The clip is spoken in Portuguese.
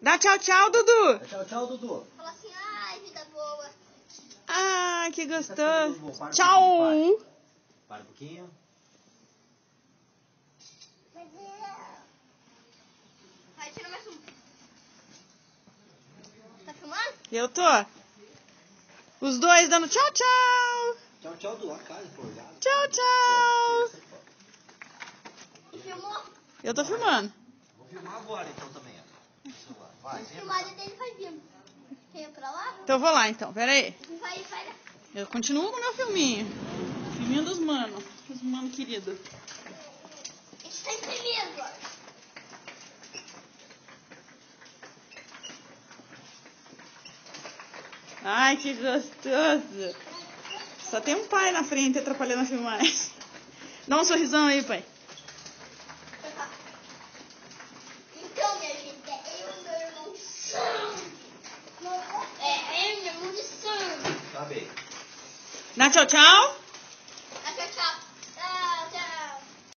Dá tchau, tchau, Dudu. Dá tchau, tchau, Dudu. Fala assim, ai, vida boa. Ah, que gostoso. Para Tchau. Para um pouquinho. Vai, tira mais um. Tá filmando? Eu tô. Os dois dando tchau, tchau. Tchau, tchau, Dudu. A cara empolgada. Tchau, tchau. E filmou? Eu tô filmando. Vou filmar agora então também, ó. Vai, A filmada dele vai vir. Quer ir pra lá? Então eu vou lá, então. Pera aí. Vai lá. Eu continuo com o meu filminho. Filminho dos manos. Dos manos queridos. A gente tá em primeiro agora. Ai, que gostoso. Só tem um pai na frente atrapalhando a filmagem. Dá um sorrisão aí, pai. Então, minha gente, é eu e meu irmão de sangue. É, eu e meu irmão de sangue. Tá bem. Dá tchau, tchau.